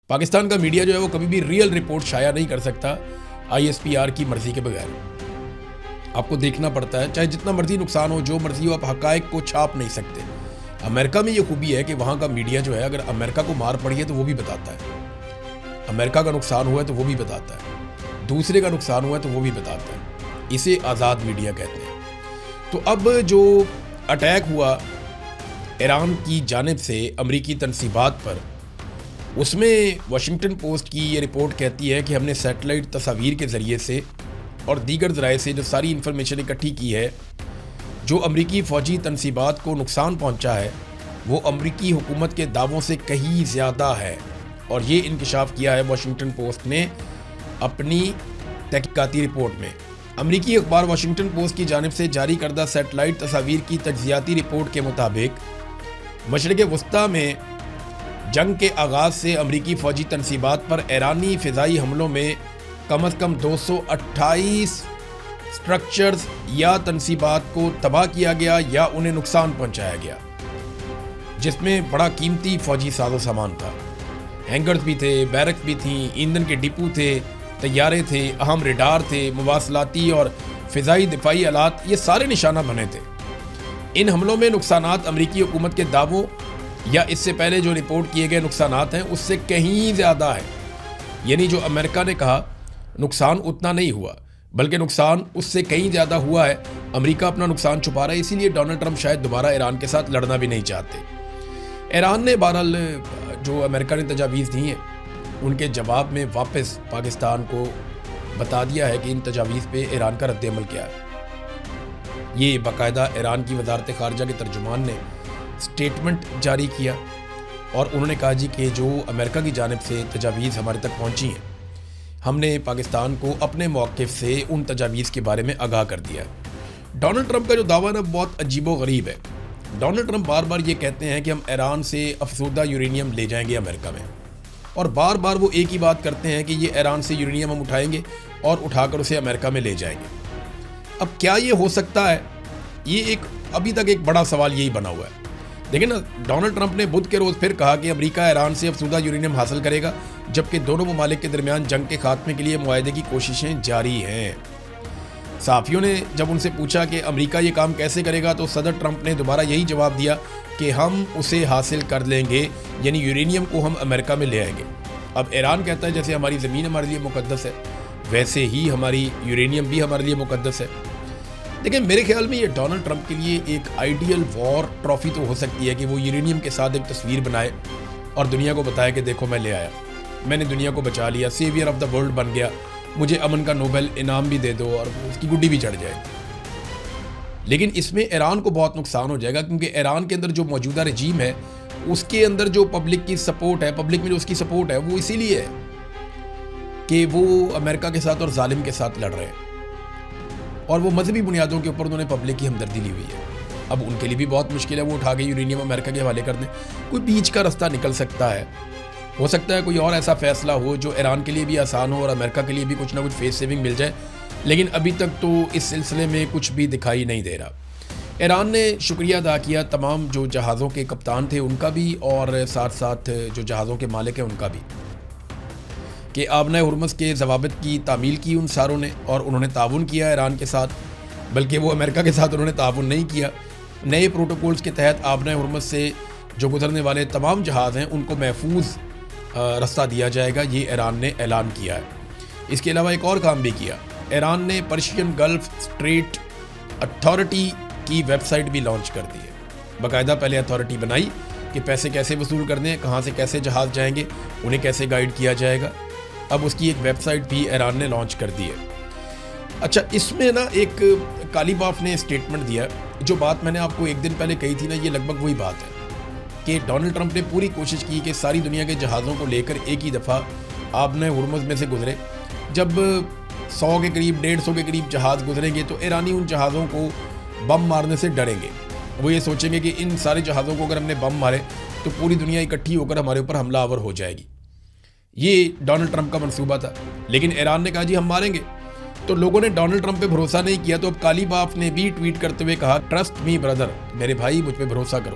پاکستان کا میڈیا جو ہے وہ کبھی بھی ریئل رپورٹ شائع نہیں کر سکتا ISPR کی مرضی کے بغیر. آپ کو دیکھنا پڑتا ہے, چاہے جتنا مرضی نقصان ہو, جو مرضی ہو, آپ حقائق کو چھاپ نہیں سکتے. امریکہ میں یہ خوبی ہے کہ وہاں کا میڈیا جو ہے, اگر امریکہ کو مار پڑی ہے تو وہ بھی بتاتا ہے, امریکہ کا نقصان ہوا ہے تو وہ بھی بتاتا ہے, دوسرے کا نقصان ہوا ہے تو وہ بھی بتاتا ہے. اسے آزاد میڈیا کہتے ہیں. تو اب جو اٹیک ہوا ایران کی جانب سے امریکی تنصیبات پر, اس میں واشنگٹن پوسٹ کی یہ رپورٹ کہتی ہے کہ ہم نے سیٹلائٹ تصاویر کے ذریعے سے اور دیگر ذرائع سے جو ساری انفارمیشن اکٹھی کی ہے, جو امریکی فوجی تنصیبات کو نقصان پہنچا ہے وہ امریکی حکومت کے دعووں سے کہیں زیادہ ہے. اور یہ انکشاف کیا ہے واشنگٹن پوسٹ نے اپنی تحقیقاتی رپورٹ میں. امریکی اخبار واشنگٹن پوسٹ کی جانب سے جاری کردہ سیٹلائٹ تصاویر کی تجزیاتی رپورٹ کے مطابق مشرق وسطیٰ میں جنگ کے آغاز سے امریکی فوجی تنصیبات پر ایرانی فضائی حملوں میں کم از کم 228 سٹرکچرز یا تنصیبات کو تباہ کیا گیا یا انہیں نقصان پہنچایا گیا, جس میں بڑا قیمتی فوجی ساز و سامان تھا. ہینگرز بھی تھے, بیرکس بھی تھیں, ایندھن کے ڈپو تھے, طیارے تھے, اہم ریڈار تھے, مواصلاتی اور فضائی دفاعی آلات, یہ سارے نشانہ بنے تھے. ان حملوں میں نقصانات امریکی حکومت کے دعووں یا اس سے پہلے جو رپورٹ کیے گئے نقصانات ہیں اس سے کہیں زیادہ ہے. یعنی جو امریکہ نے کہا نقصان اتنا نہیں ہوا, بلکہ نقصان اس سے کہیں زیادہ ہوا ہے. امریکہ اپنا نقصان چھپا رہا ہے, اسی لیے ڈونلڈ ٹرمپ شاید دوبارہ ایران کے ساتھ لڑنا بھی نہیں چاہتے. ایران نے بہرحال جو امریکہ نے تجاویز دی ہیں ان کے جواب میں واپس پاکستان کو بتا دیا ہے کہ ان تجاویز پہ ایران کا رد عمل کیا ہے. یہ باقاعدہ ایران کی وزارت خارجہ کے ترجمان نے سٹیٹمنٹ جاری کیا اور انہوں نے کہا جی کہ جو امریکہ کی جانب سے تجاویز ہمارے تک پہنچی ہیں, ہم نے پاکستان کو اپنے موقف سے ان تجاویز کے بارے میں آگاہ کر دیا ہے. ڈونلڈ ٹرمپ کا جو دعویٰ نا بہت عجیب و غریب ہے. ڈونلڈ ٹرمپ بار بار یہ کہتے ہیں کہ ہم ایران سے افزودہ یورینیم لے جائیں گے امریکہ میں, اور بار بار وہ ایک ہی بات کرتے ہیں کہ یہ ایران سے یورینیم ہم اٹھائیں گے اور اٹھا کر اسے امریکہ میں لے جائیں گے. اب کیا یہ ہو سکتا ہے, یہ ایک ابھی تک ایک بڑا سوال یہی بنا ہوا ہے. دیکھیں نا, ڈونلڈ ٹرمپ نے بدھ کے روز پھر کہا کہ امریکہ ایران سے افزودہ یورینیم حاصل کرے گا, جبکہ دونوں ممالک کے درمیان جنگ کے خاتمے کے لیے معاہدے کی کوششیں جاری ہیں. صحافیوں نے جب ان سے پوچھا کہ امریکہ یہ کام کیسے کرے گا, تو صدر ٹرمپ نے دوبارہ یہی جواب دیا کہ ہم اسے حاصل کر لیں گے, یعنی یورینیم کو ہم امریکہ میں لے آئیں گے. اب ایران کہتا ہے جیسے ہماری زمین ہمارے لیے مقدس ہے, ویسے ہی ہماری یورینیم بھی ہمارے لیے مقدس ہے. لیکن میرے خیال میں یہ ڈونلڈ ٹرمپ کے لیے ایک آئیڈیل وار ٹرافی تو ہو سکتی ہے کہ وہ یورینیم کے ساتھ ایک تصویر بنائے اور دنیا کو بتائے کہ دیکھو میں لے آیا, میں نے دنیا کو بچا لیا, سیویئر آف دا ورلڈ بن گیا, مجھے امن کا نوبل انعام بھی دے دو اور اس کی گڈی بھی چڑھ جائے. لیکن اس میں ایران کو بہت نقصان ہو جائے گا, کیونکہ ایران کے اندر جو موجودہ رجیم ہے اس کے اندر جو پبلک کی سپورٹ ہے, پبلک میں جو اس کی سپورٹ ہے وہ اسی لیے ہے کہ وہ امریکہ کے ساتھ اور ظالم کے ساتھ لڑ رہے ہیں, اور وہ مذہبی بنیادوں کے اوپر انہوں نے پبلک کی ہمدردی لی ہوئی ہے. اب ان کے لیے بھی بہت مشکل ہے, وہ اٹھا کے یورینیم امریکہ کے حوالے کر دیں. کوئی بیچ کا رستہ نکل سکتا ہے, ہو سکتا ہے کوئی اور ایسا فیصلہ ہو جو ایران کے لیے بھی آسان ہو اور امریکہ کے لیے بھی کچھ نہ کچھ فیس سیونگ مل جائے, لیکن ابھی تک تو اس سلسلے میں کچھ بھی دکھائی نہیں دے رہا. ایران نے شکریہ ادا کیا تمام جو جہازوں کے کپتان تھے ان کا بھی, اور ساتھ ساتھ جو جہازوں کے مالک ہیں ان کا بھی, کہ آبنۂ ہرمز کے ضوابط کی تعمیل کی ان ساروں نے, اور انہوں نے تعاون کیا ایران کے ساتھ, بلکہ وہ امریکہ کے ساتھ انہوں نے تعاون نہیں کیا. نئے پروٹوکولز کے تحت آبنۂ ہرمز سے جو گزرنے والے تمام جہاز ہیں ان کو محفوظ رستہ دیا جائے گا, یہ ایران نے اعلان کیا ہے. اس کے علاوہ ایک اور کام بھی کیا, ایران نے پرشین گلف اسٹریٹ اتھارٹی کی ویب سائٹ بھی لانچ کر دی ہے. باقاعدہ پہلے اتھارٹی بنائی کہ پیسے کیسے وصول کرنے ہیں, کہاں سے کیسے جہاز جائیں گے, انہیں کیسے گائیڈ کیا جائے گا. اب اس کی ایک ویب سائٹ بھی ایران نے لانچ کر دی ہے. اچھا, اس میں نا ایک کالی باف نے اسٹیٹمنٹ دیا, جو بات میں نے آپ کو ایک دن پہلے کہی تھی نا, یہ لگ بھگ وہی بات ہے کہ ڈونلڈ ٹرمپ نے پوری کوشش کی کہ ساری دنیا کے جہازوں کو لے کر ایک ہی دفعہ آبنۂ ہرمز میں سے گزرے. جب 100 کے قریب 150 کے قریب جہاز گزریں گے تو ایرانی ان جہازوں کو بم مارنے سے ڈریں گے. وہ یہ سوچیں گے کہ ان سارے جہازوں کو اگر ہم نے بم مارے تو پوری دنیا اکٹھی ہو کر ہمارے اوپر حملہ آور ہو جائے گی. یہ ڈونلڈ ٹرمپ کا منصوبہ تھا, لیکن ایران نے کہا جی ہم ماریں گے. تو لوگوں نے ڈونلڈ ٹرمپ پہ بھروسہ نہیں کیا, تو اب کالی باف نے بھی ٹویٹ کرتے ہوئے کہا, ٹرسٹ می بردر, میرے بھائی مجھ پہ بھروسہ کرو.